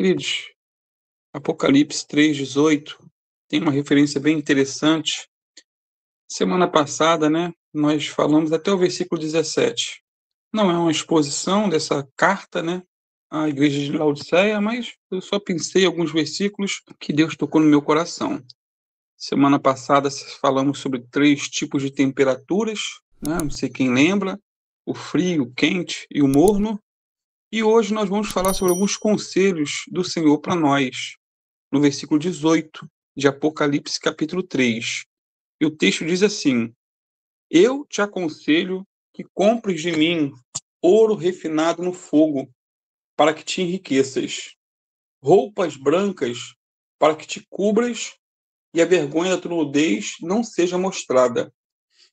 Queridos, Apocalipse 3:18 tem uma referência bem interessante. Semana passada, né, nós falamos até o versículo 17. Não é uma exposição dessa carta, né, à igreja de Laodiceia, mas eu só pensei alguns versículos que Deus tocou no meu coração. Semana passada falamos sobre 3 tipos de temperaturas, né, não sei quem lembra, o frio, o quente e o morno. E hoje nós vamos falar sobre alguns conselhos do Senhor para nós, no versículo 18 de Apocalipse, capítulo 3. E o texto diz assim: Eu te aconselho que compres de mim ouro refinado no fogo, para que te enriqueças, roupas brancas, para que te cubras e a vergonha da tua nudez não seja mostrada,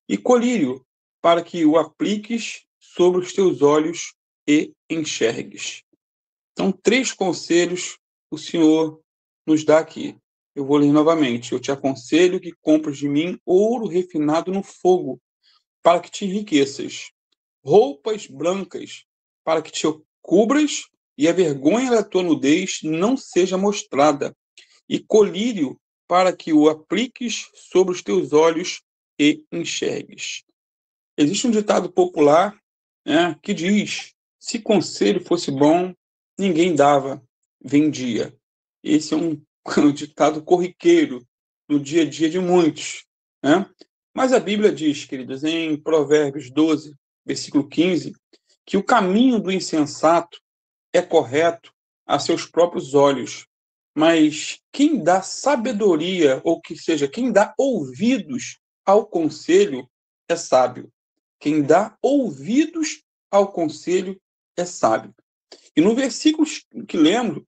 e colírio, para que o apliques sobre os teus olhos e enxergues. Então, 3 conselhos o Senhor nos dá aqui. Eu vou ler novamente. Eu te aconselho que compres de mim ouro refinado no fogo, para que te enriqueças, roupas brancas, para que te cubras e a vergonha da tua nudez não seja mostrada, e colírio, para que o apliques sobre os teus olhos e enxergues. Existe um ditado popular, né, que diz: se conselho fosse bom, ninguém dava, vendia. Esse é um ditado corriqueiro no dia a dia de muitos, né? Mas a Bíblia diz, queridos, em Provérbios 12, versículo 15, que o caminho do insensato é correto a seus próprios olhos, mas quem dá sabedoria, ou que seja, quem dá ouvidos ao conselho, é sábio. Quem dá ouvidos ao conselho é sábio. E no versículo que lemos,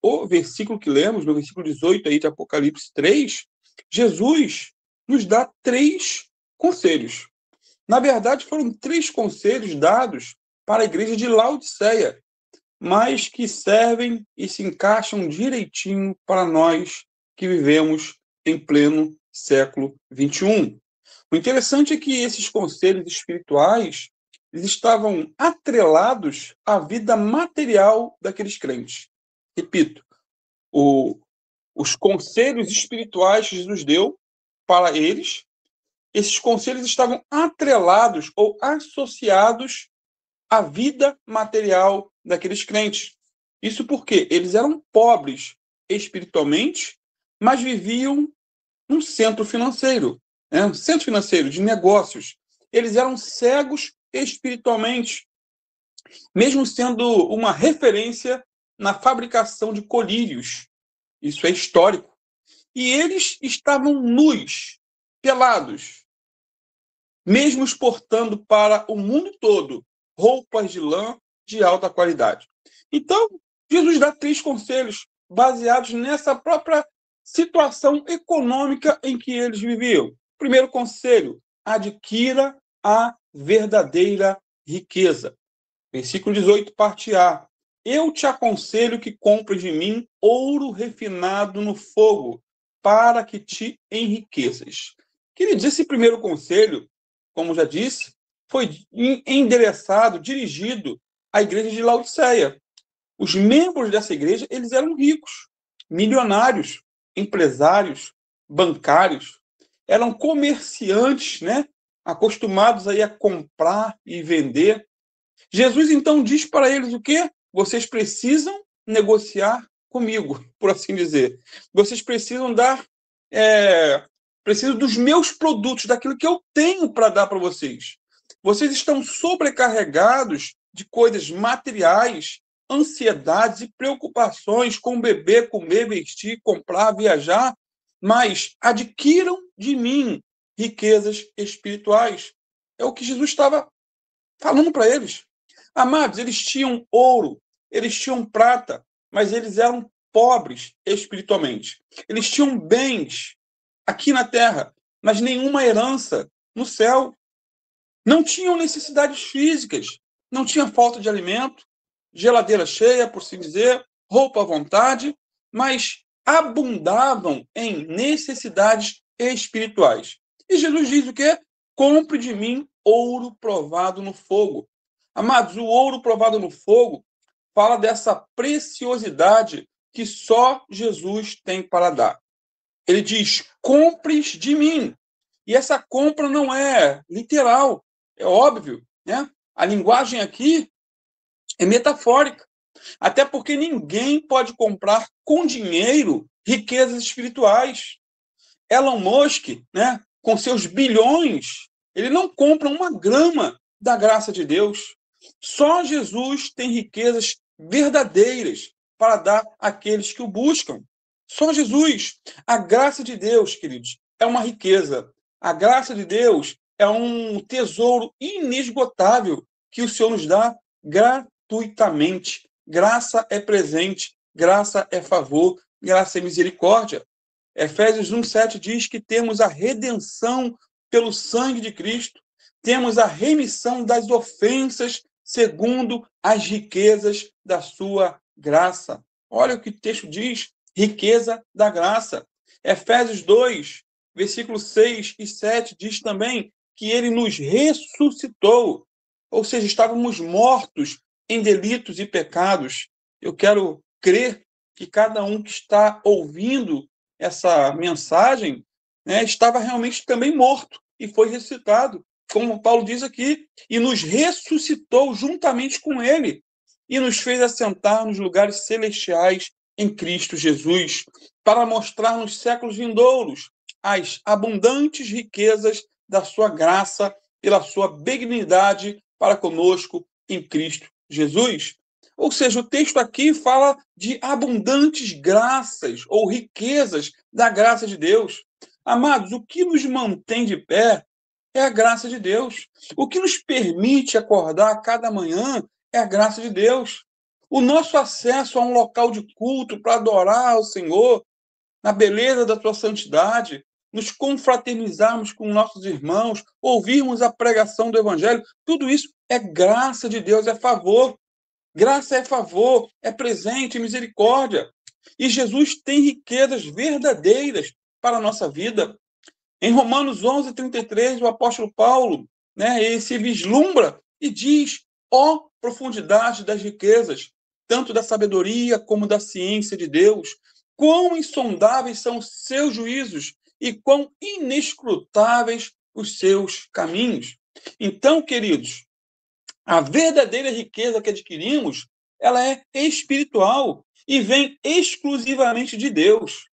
no versículo 18 aí de Apocalipse 3, Jesus nos dá 3 conselhos. Na verdade, foram 3 conselhos dados para a igreja de Laodiceia, mas que servem e se encaixam direitinho para nós que vivemos em pleno século XXI. O interessante é que esses conselhos espirituais eles estavam atrelados à vida material daqueles crentes. Repito, os conselhos espirituais que Jesus deu para eles, esses conselhos estavam atrelados ou associados à vida material daqueles crentes. Isso porque eles eram pobres espiritualmente, mas viviam num centro financeiro, né? Um centro financeiro de negócios. Eles eram cegos espiritualmente, mesmo sendo uma referência na fabricação de colírios. Isso é histórico. E eles estavam nus, pelados, mesmo exportando para o mundo todo roupas de lã de alta qualidade. Então, Jesus dá 3 conselhos baseados nessa própria situação econômica em que eles viviam. Primeiro conselho: adquira a verdadeira riqueza. Versículo 18, parte A. Eu te aconselho que compres de mim ouro refinado no fogo, para que te enriqueças. Queridos, esse primeiro conselho, como já disse, foi endereçado, dirigido à igreja de Laodiceia. Os membros dessa igreja, eles eram ricos, milionários, empresários, bancários, eram comerciantes, né? Acostumados aí a comprar e vender. Jesus então diz para eles o quê? Vocês precisam negociar comigo, por assim dizer. Vocês precisam precisam dos meus produtos, daquilo que eu tenho para dar para vocês. Vocês estão sobrecarregados de coisas materiais, ansiedades e preocupações com beber, comer, vestir, comprar, viajar, mas adquiram de mim riquezas espirituais. É o que Jesus estava falando para eles. Amados, eles tinham ouro, eles tinham prata, mas eles eram pobres espiritualmente. Eles tinham bens aqui na terra, mas nenhuma herança no céu. Não tinham necessidades físicas, não tinha falta de alimento, geladeira cheia, por assim dizer, roupa à vontade, mas abundavam em necessidades espirituais. E Jesus diz o quê? Compre de mim ouro provado no fogo. Amados, o ouro provado no fogo fala dessa preciosidade que só Jesus tem para dar. Ele diz: compres de mim. E essa compra não é literal, é óbvio, né? A linguagem aqui é metafórica. Até porque ninguém pode comprar com dinheiro riquezas espirituais. Elon Musk, né, com seus bilhões, ele não compra uma grama da graça de Deus. Só Jesus tem riquezas verdadeiras para dar àqueles que o buscam. Só Jesus. A graça de Deus, queridos, é uma riqueza. A graça de Deus é um tesouro inesgotável que o Senhor nos dá gratuitamente. Graça é presente, graça é favor, graça é misericórdia. Efésios 1:7 diz que temos a redenção pelo sangue de Cristo, temos a remissão das ofensas segundo as riquezas da sua graça. Olha o que o texto diz, riqueza da graça. Efésios 2, versículos 6 e 7 diz também que ele nos ressuscitou, ou seja, estávamos mortos em delitos e pecados. Eu quero crer que cada um que está ouvindo essa mensagem, né, estava realmente também morto e foi ressuscitado, como Paulo diz aqui, e nos ressuscitou juntamente com ele e nos fez assentar nos lugares celestiais em Cristo Jesus, para mostrar nos séculos vindouros as abundantes riquezas da sua graça pela sua benignidade para conosco em Cristo Jesus. Ou seja, o texto aqui fala de abundantes graças ou riquezas da graça de Deus. Amados, o que nos mantém de pé é a graça de Deus. O que nos permite acordar a cada manhã é a graça de Deus. O nosso acesso a um local de culto para adorar ao Senhor, na beleza da tua santidade, nos confraternizarmos com nossos irmãos, ouvirmos a pregação do Evangelho, tudo isso é graça de Deus, é favor. Graça é favor, é presente, é misericórdia. E Jesus tem riquezas verdadeiras para a nossa vida. Em Romanos 11:33, o apóstolo Paulo, né, ele se vislumbra e diz: ó profundidade das riquezas, tanto da sabedoria como da ciência de Deus, quão insondáveis são os seus juízos e quão inescrutáveis os seus caminhos. Então, queridos, a verdadeira riqueza que adquirimos, ela é espiritual e vem exclusivamente de Deus.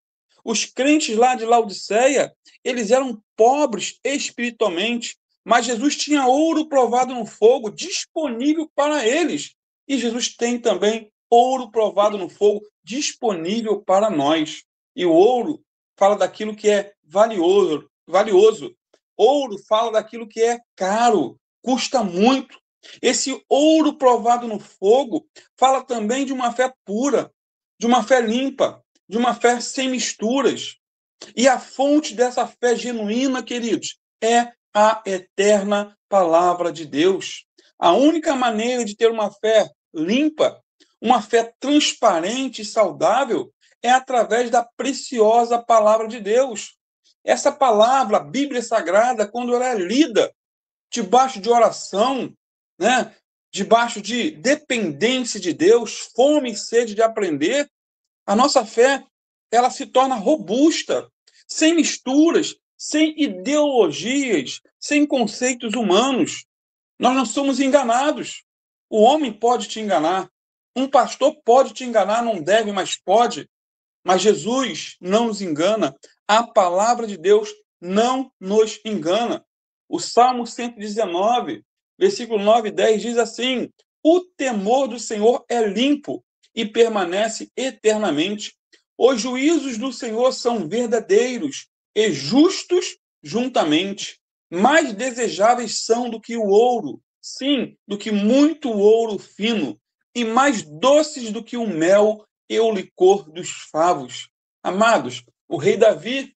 Os crentes lá de Laodiceia, eles eram pobres espiritualmente, mas Jesus tinha ouro provado no fogo disponível para eles. E Jesus tem também ouro provado no fogo disponível para nós. E o ouro fala daquilo que é valioso, valioso. Ouro fala daquilo que é caro, custa muito. Esse ouro provado no fogo fala também de uma fé pura, de uma fé limpa, de uma fé sem misturas. E a fonte dessa fé genuína, queridos, é a eterna palavra de Deus. A única maneira de ter uma fé limpa, uma fé transparente e saudável, é através da preciosa palavra de Deus. Essa palavra, a Bíblia Sagrada, quando ela é lida debaixo de oração, né, debaixo de dependência de Deus, fome e sede de aprender, a nossa fé ela se torna robusta, sem misturas, sem ideologias, sem conceitos humanos. Nós não somos enganados. O homem pode te enganar. Um pastor pode te enganar, não deve, mas pode. Mas Jesus não nos engana. A palavra de Deus não nos engana. O Salmo 119, versículo 9 e 10 diz assim: o temor do Senhor é limpo e permanece eternamente. Os juízos do Senhor são verdadeiros e justos juntamente. Mais desejáveis são do que o ouro, sim, do que muito ouro fino, e mais doces do que o mel e o licor dos favos. Amados, o rei Davi,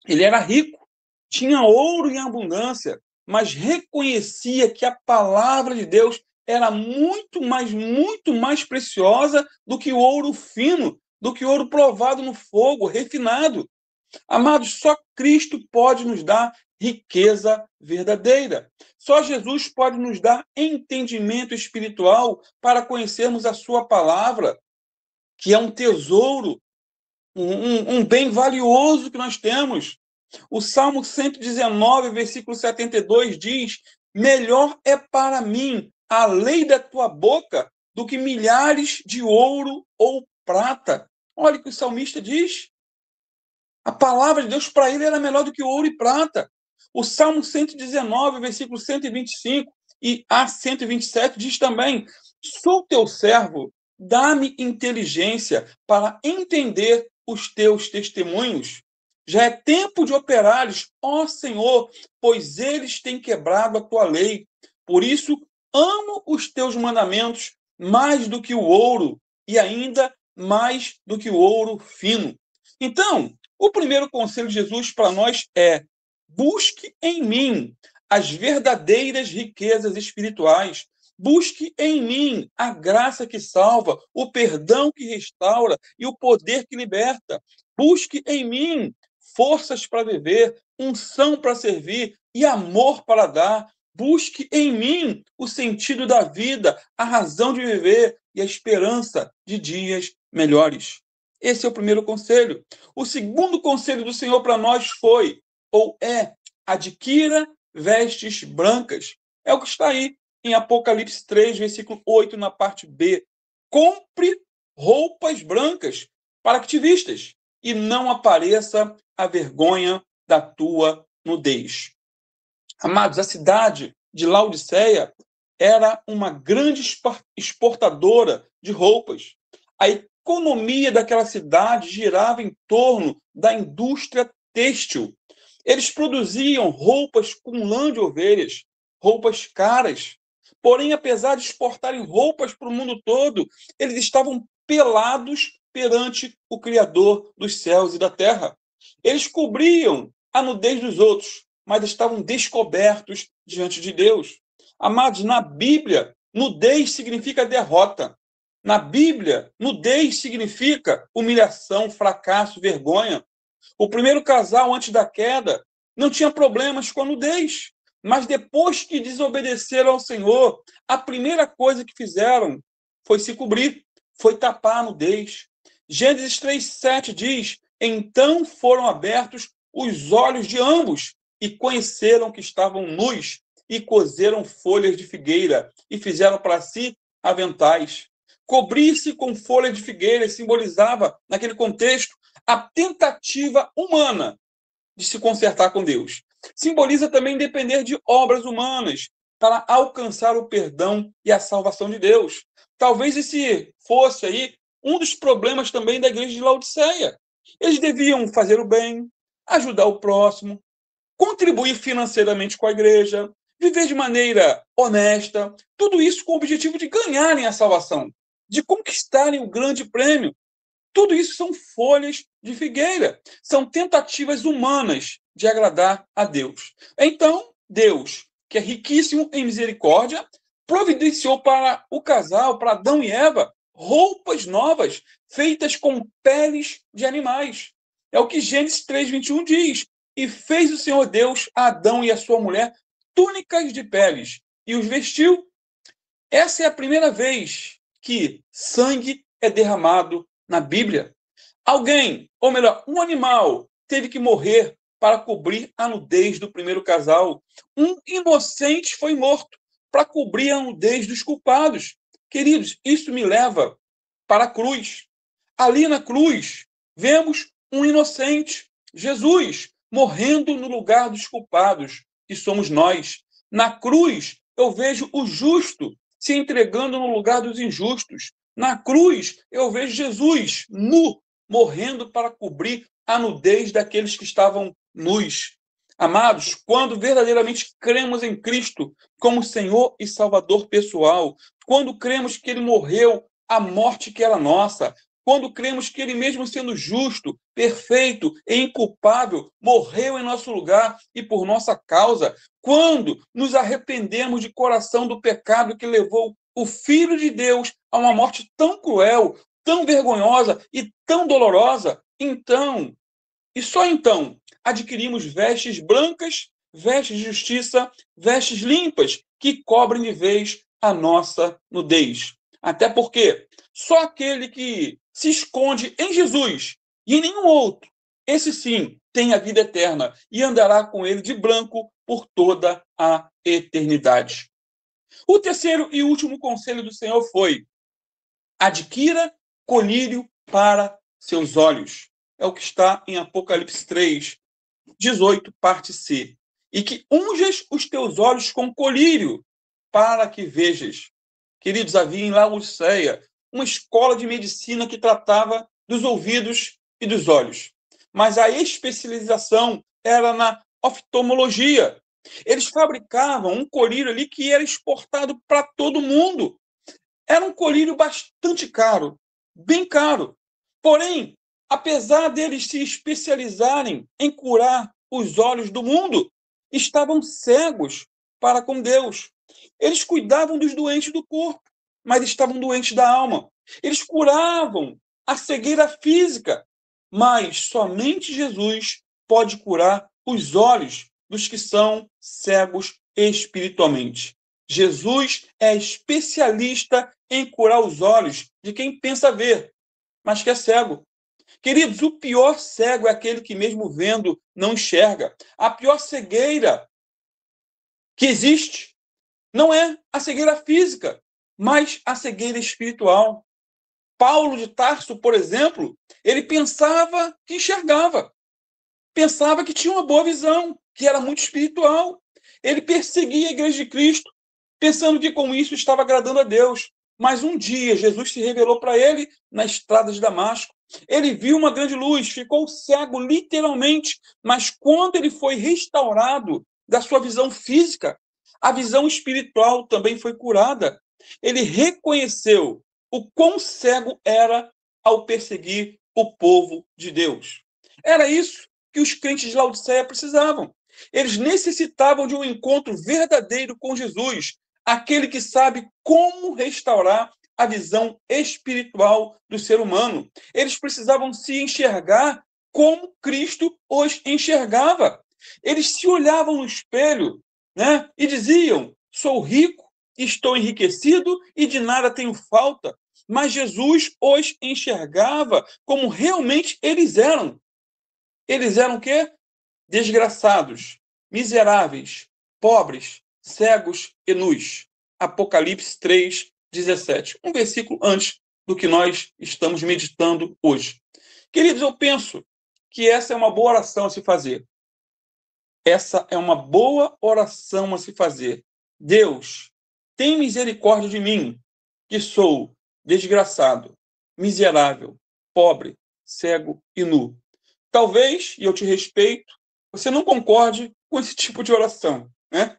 ele era rico, tinha ouro em abundância, mas reconhecia que a palavra de Deus era muito mais preciosa do que o ouro fino, do que o ouro provado no fogo, refinado. Amados, só Cristo pode nos dar riqueza verdadeira. Só Jesus pode nos dar entendimento espiritual para conhecermos a sua palavra. que é um tesouro, um bem valioso que nós temos. O Salmo 119, versículo 72 diz: melhor é para mim a lei da tua boca do que milhares de ouro ou prata. Olha o que o salmista diz. A palavra de Deus para ele era melhor do que ouro e prata. O Salmo 119, versículo 125 e a 127 diz também: sou teu servo, dá-me inteligência para entender os teus testemunhos. Já é tempo de operares, ó Senhor, pois eles têm quebrado a tua lei. Por isso, amo os teus mandamentos mais do que o ouro, e ainda mais do que o ouro fino. Então, o primeiro conselho de Jesus para nós é: busque em mim as verdadeiras riquezas espirituais. Busque em mim a graça que salva, o perdão que restaura e o poder que liberta. Busque em mim forças para viver, unção para servir e amor para dar. Busque em mim o sentido da vida, a razão de viver e a esperança de dias melhores. Esse é o primeiro conselho. O segundo conselho do Senhor para nós foi, ou é, adquira vestes brancas. É o que está aí em Apocalipse 3, versículo 8, na parte B. Compre roupas brancas para que te vistas e não apareça a vergonha da tua nudez. Amados, a cidade de Laodiceia era uma grande exportadora de roupas. A economia daquela cidade girava em torno da indústria têxtil. Eles produziam roupas com lã de ovelhas, roupas caras. Porém, apesar de exportarem roupas para o mundo todo, eles estavam pelados perante o Criador dos céus e da terra. Eles cobriam a nudez dos outros, mas estavam descobertos diante de Deus. Amados, na Bíblia, nudez significa derrota. Na Bíblia, nudez significa humilhação, fracasso, vergonha. O primeiro casal, antes da queda, não tinha problemas com a nudez. Mas depois que desobedeceram ao Senhor, a primeira coisa que fizeram foi se cobrir, foi tapar a nudez. Gênesis 3:7 diz: então foram abertos os olhos de ambos e conheceram que estavam nus e coseram folhas de figueira e fizeram para si aventais. Cobrir-se com folha de figueira simbolizava, naquele contexto, a tentativa humana de se consertar com Deus. Simboliza também depender de obras humanas para alcançar o perdão e a salvação de Deus. Talvez esse fosse aí um dos problemas também da igreja de Laodiceia. Eles deviam fazer o bem, ajudar o próximo, contribuir financeiramente com a igreja, viver de maneira honesta, tudo isso com o objetivo de ganharem a salvação, de conquistarem o grande prêmio. Tudo isso são folhas de figueira, são tentativas humanas de agradar a Deus. Então, Deus, que é riquíssimo em misericórdia, providenciou para o casal, para Adão e Eva, roupas novas, feitas com peles de animais. É o que Gênesis 3:21 diz. E fez o Senhor Deus a Adão e a sua mulher túnicas de peles, e os vestiu. Essa é a primeira vez que sangue é derramado na Bíblia. Alguém, ou melhor, um animal, teve que morrer para cobrir a nudez do primeiro casal. Um inocente foi morto para cobrir a nudez dos culpados. Queridos, isso me leva para a cruz. Ali na cruz, vemos um inocente, Jesus, morrendo no lugar dos culpados, que somos nós. Na cruz, eu vejo o justo se entregando no lugar dos injustos. Na cruz, eu vejo Jesus nu, morrendo para cobrir a nudez daqueles que estavam nus. Amados, quando verdadeiramente cremos em Cristo como Senhor e Salvador pessoal, quando cremos que Ele morreu a morte que era nossa, quando cremos que Ele, mesmo sendo justo, perfeito e inculpável, morreu em nosso lugar e por nossa causa, quando nos arrependemos de coração do pecado que levou o Filho de Deus a uma morte tão cruel, tão vergonhosa e tão dolorosa, então, e só então, adquirimos vestes brancas, vestes de justiça, vestes limpas, que cobrem de vez a nossa nudez. Até porque só aquele que se esconde em Jesus e em nenhum outro, esse sim tem a vida eterna e andará com ele de branco por toda a eternidade. O terceiro e último conselho do Senhor foi: adquira colírio para seus olhos. É o que está em Apocalipse 3:18, parte C. E que unjas os teus olhos com colírio, para que vejas. Queridos, havia em Laodiceia uma escola de medicina que tratava dos ouvidos e dos olhos. Mas a especialização era na oftalmologia. Eles fabricavam um colírio ali que era exportado para todo mundo. Era um colírio bastante caro, bem caro. Porém, apesar deles se especializarem em curar os olhos do mundo, estavam cegos para com Deus. Eles cuidavam dos doentes do corpo, mas estavam doentes da alma. Eles curavam a cegueira física, mas somente Jesus pode curar os olhos dos que são cegos espiritualmente. Jesus é especialista em curar os olhos de quem pensa ver, mas que é cego. Queridos, o pior cego é aquele que, mesmo vendo, não enxerga. A pior cegueira que existe não é a cegueira física, mas a cegueira espiritual. Paulo de Tarso, por exemplo, ele pensava que enxergava, pensava que tinha uma boa visão, que era muito espiritual. Ele perseguia a igreja de Cristo, pensando que com isso estava agradando a Deus. Mas um dia Jesus se revelou para ele na estrada de Damasco. Ele viu uma grande luz, ficou cego literalmente, mas quando ele foi restaurado da sua visão física, a visão espiritual também foi curada. Ele reconheceu o quão cego era ao perseguir o povo de Deus. Era isso que os crentes de Laodiceia precisavam. Eles necessitavam de um encontro verdadeiro com Jesus, aquele que sabe como restaurar a visão espiritual do ser humano. Eles precisavam se enxergar como Cristo os enxergava. Eles se olhavam no espelho, né, e diziam: sou rico, estou enriquecido e de nada tenho falta. Mas Jesus os enxergava como realmente eles eram. Eles eram o quê? Desgraçados, miseráveis, pobres, cegos e nus. Apocalipse 3:17. Um versículo antes do que nós estamos meditando hoje. Queridos, eu penso que essa é uma boa oração a se fazer. Essa é uma boa oração a se fazer. Deus, tem misericórdia de mim, que sou desgraçado, miserável, pobre, cego e nu. Talvez, e eu te respeito, você não concorde com esse tipo de oração, né?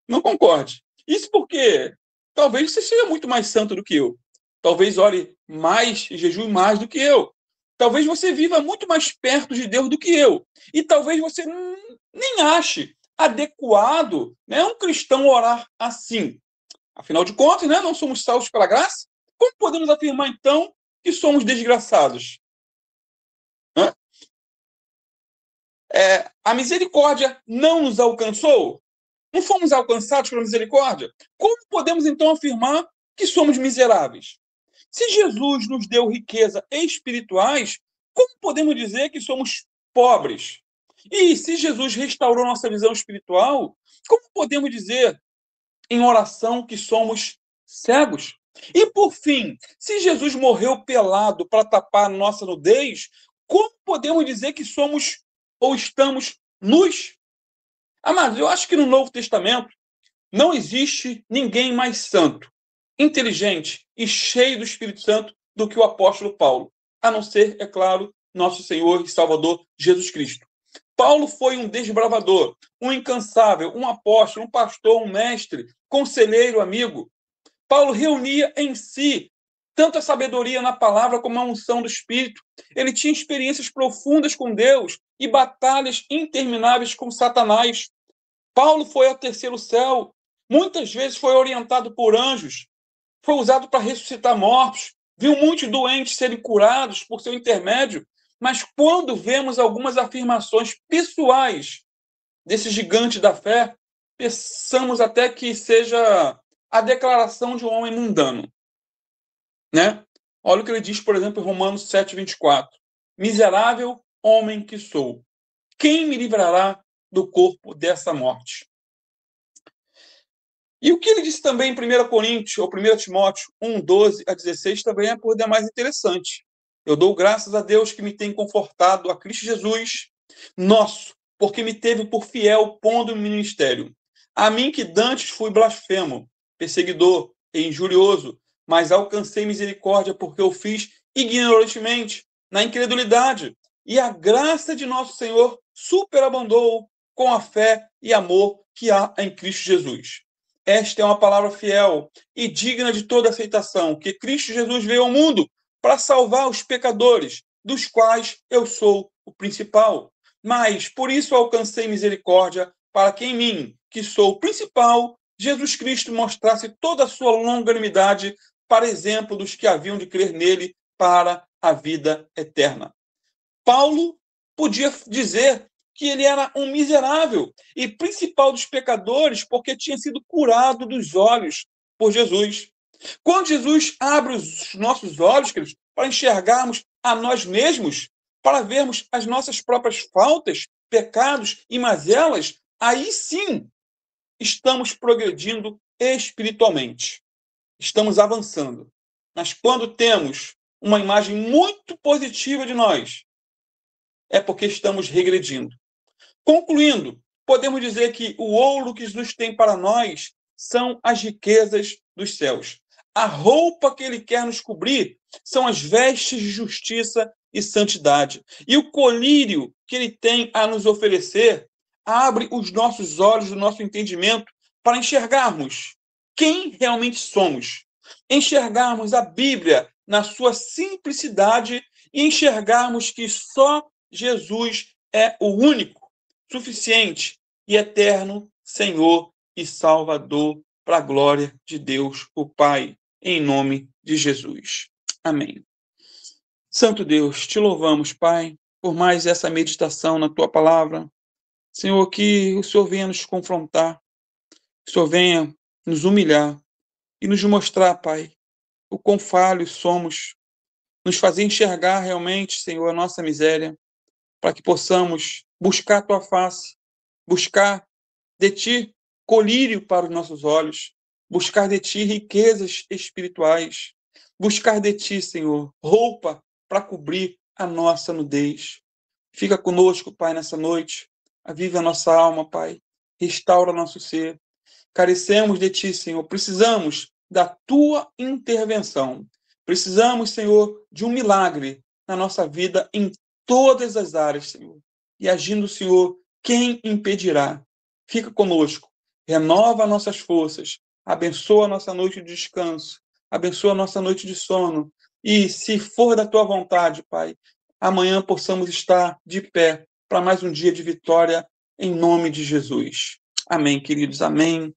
Não concorde. Isso porque talvez você seja muito mais santo do que eu. Talvez ore mais e jejue mais do que eu. Talvez você viva muito mais perto de Deus do que eu. E talvez você nem ache adequado, né, um cristão orar assim. Afinal de contas, né, não somos salvos pela graça? Como podemos afirmar, então, que somos desgraçados? Hã? A misericórdia não nos alcançou? Não fomos alcançados pela misericórdia? Como podemos então afirmar que somos miseráveis? Se Jesus nos deu riqueza espirituais, como podemos dizer que somos pobres? E se Jesus restaurou nossa visão espiritual, como podemos dizer em oração que somos cegos? E por fim, se Jesus morreu pelado para tapar nossa nudez, como podemos dizer que somos ou estamos nus? Amados, eu acho que no Novo Testamento não existe ninguém mais santo, inteligente e cheio do Espírito Santo do que o apóstolo Paulo, a não ser, é claro, nosso Senhor e Salvador Jesus Cristo. Paulo foi um desbravador, um incansável, um apóstolo, um pastor, um mestre, conselheiro, amigo. Paulo reunia em si tanto a sabedoria na palavra como a unção do Espírito. Ele tinha experiências profundas com Deus e batalhas intermináveis com Satanás. Paulo foi ao terceiro céu, muitas vezes foi orientado por anjos, foi usado para ressuscitar mortos, viu muitos doentes serem curados por seu intermédio, mas quando vemos algumas afirmações pessoais desse gigante da fé, pensamos até que seja a declaração de um homem mundano, né? Olha o que ele diz, por exemplo, em Romanos 7:24. Miserável homem que sou, quem me livrará do corpo dessa morte? E o que ele disse também em 1 Coríntios, ou 1 Timóteo 1:12-16, também é por demais interessante. Eu dou graças a Deus que me tem confortado a Cristo Jesus, nosso, porque me teve por fiel pondo no ministério. A mim que dantes fui blasfemo, perseguidor e injurioso, mas alcancei misericórdia porque eu fiz ignorantemente, na incredulidade. E a graça de nosso Senhor superabundou com a fé e amor que há em Cristo Jesus. Esta é uma palavra fiel e digna de toda aceitação, que Cristo Jesus veio ao mundo para salvar os pecadores, dos quais eu sou o principal. Mas por isso alcancei misericórdia, para que em mim, que sou o principal, Jesus Cristo mostrasse toda a sua longanimidade, para exemplo dos que haviam de crer nele para a vida eterna. Paulo podia dizer que ele era um miserável e principal dos pecadores, porque tinha sido curado dos olhos por Jesus. Quando Jesus abre os nossos olhos, queridos, para enxergarmos a nós mesmos, para vermos as nossas próprias faltas, pecados e mazelas, aí sim estamos progredindo espiritualmente. Estamos avançando. Mas quando temos uma imagem muito positiva de nós, é porque estamos regredindo. Concluindo, podemos dizer que o ouro que Jesus tem para nós são as riquezas dos céus. A roupa que ele quer nos cobrir são as vestes de justiça e santidade. E o colírio que ele tem a nos oferecer abre os nossos olhos, o nosso entendimento, para enxergarmos quem realmente somos. Enxergarmos a Bíblia na sua simplicidade e enxergarmos que só Jesus é o único, suficiente e eterno Senhor e Salvador, para a glória de Deus, o Pai, em nome de Jesus. Amém. Santo Deus, te louvamos, Pai, por mais essa meditação na tua palavra. Senhor, que o Senhor venha nos confrontar, que o Senhor venha nos humilhar e nos mostrar, Pai, o quão falhos somos, nos fazer enxergar realmente, Senhor, a nossa miséria, para que possamos buscar a tua face, buscar de ti colírio para os nossos olhos, buscar de ti riquezas espirituais, buscar de ti, Senhor, roupa para cobrir a nossa nudez. Fica conosco, Pai, nessa noite. Aviva a nossa alma, Pai. Restaura nosso ser. Carecemos de ti, Senhor. Precisamos da tua intervenção. Precisamos, Senhor, de um milagre na nossa vida em todas as áreas, Senhor. E agindo, Senhor, quem impedirá? Fica conosco. Renova nossas forças. Abençoa a nossa noite de descanso. Abençoa a nossa noite de sono. E, se for da tua vontade, Pai, amanhã possamos estar de pé para mais um dia de vitória em nome de Jesus. Amém, queridos. Amém.